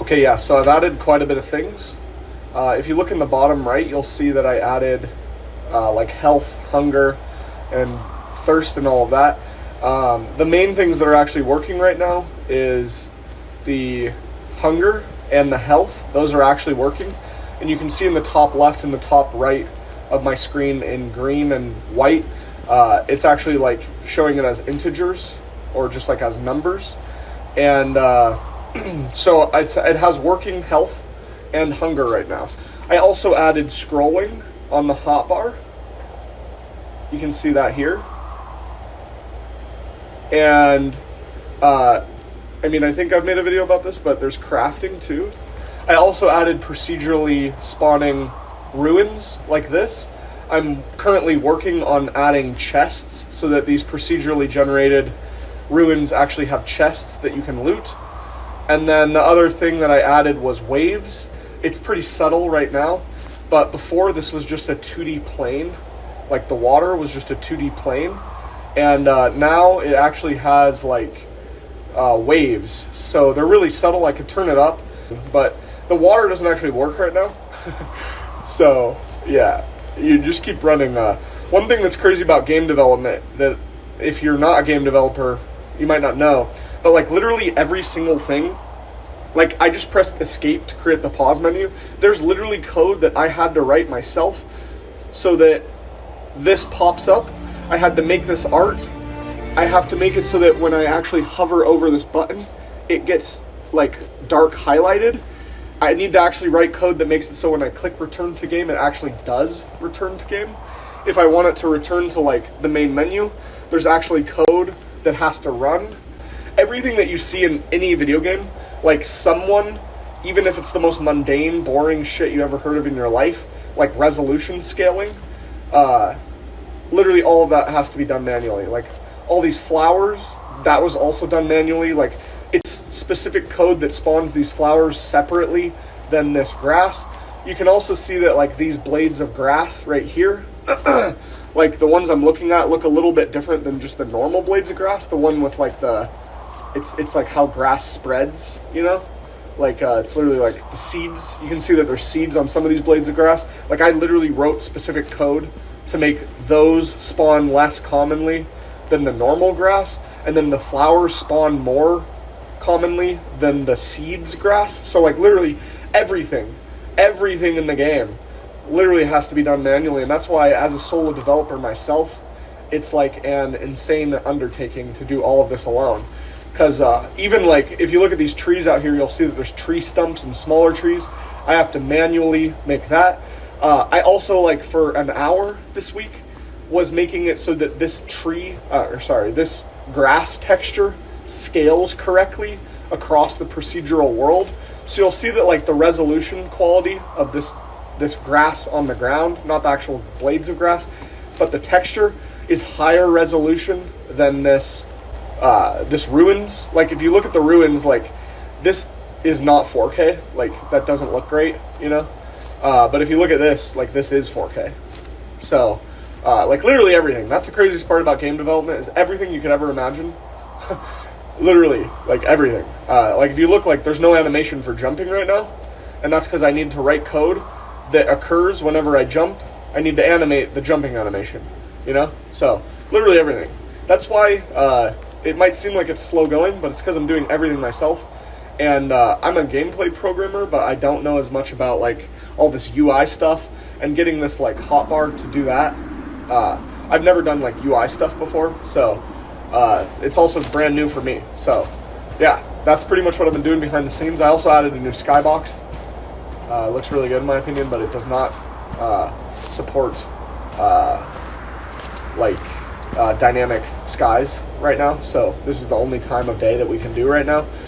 Okay, yeah, so I've added quite a bit of things. If you look in the bottom right, you'll see that I added like health, hunger, and thirst and all of that. The main things that are actually working right now is the hunger and the health. Those are actually working. And you can see in the top left and the top right of my screen in green and white, it's actually like showing it as integers or just like as numbers. And so it has working health and hunger right now. I also added scrolling on the hotbar. You can see that here. And I think I've made a video about this, but there's crafting too. I also added procedurally spawning ruins like this. I'm currently working on adding chests so that these procedurally generated ruins actually have chests that you can loot. And then the other thing that I added was waves. It's pretty subtle right now, but before this was just a 2D plane. Like the water was just a 2D plane. And now it actually has like waves. So they're really subtle. I could turn it up, but the water doesn't actually work right now. So yeah, you just keep running. One thing that's crazy about game development that if you're not a game developer, you might not know, but like literally every single thing, like I just pressed escape to create the pause menu. There's literally code that I had to write myself so that this pops up. I had to make this art. I have to make it so that when I actually hover over this button, it gets like dark highlighted. I need to actually write code that makes it so when I click return to game, it actually does return to game. If I want it to return to like the main menu, there's actually code that has to run. Everything that you see in any video game, like someone, even if it's the most mundane, boring shit you ever heard of in your life, like resolution scaling, literally all of that has to be done manually. Like all these flowers, that was also done manually. Like it's specific code that spawns these flowers separately than this grass. You can also see that like these blades of grass right here, like the ones I'm looking at look a little bit different than just the normal blades of grass. The one with like it's like how grass spreads, you know? Like it's literally like the seeds. You can see that there's seeds on some of these blades of grass. Like I literally wrote specific code to make those spawn less commonly than the normal grass, and then the flowers spawn more commonly than the seeds grass. So like literally everything in the game literally has to be done manually, and that's why as a solo developer myself, it's like an insane undertaking to do all of this alone. Because even like if you look at these trees out here, you'll see that there's tree stumps and smaller trees. I have to manually make that. I also like for an hour this week was making it so that this this grass texture scales correctly across the procedural world. So you'll see that like the resolution quality of this grass on the ground, not the actual blades of grass, but the texture is higher resolution than this ruins. Like if you look at the ruins, like this is not 4K, like that doesn't look great, you know? But if you look at this, like this is 4K. So like literally everything. That's the craziest part about game development is everything you could ever imagine. Literally, like everything. Like if you look, like there's no animation for jumping right now, and that's because I need to write code that occurs whenever I jump. I need to animate the jumping animation, you know? So literally everything. That's why it might seem like it's slow going, but it's because I'm doing everything myself. And I'm a gameplay programmer, but I don't know as much about like all this UI stuff and getting this like hotbar to do that. I've never done like UI stuff before, so it's also brand new for me. So yeah, that's pretty much what I've been doing behind the scenes. I also added a new skybox. It looks really good in my opinion, but it does not support dynamic skies right now. So this is the only time of day that we can do right now.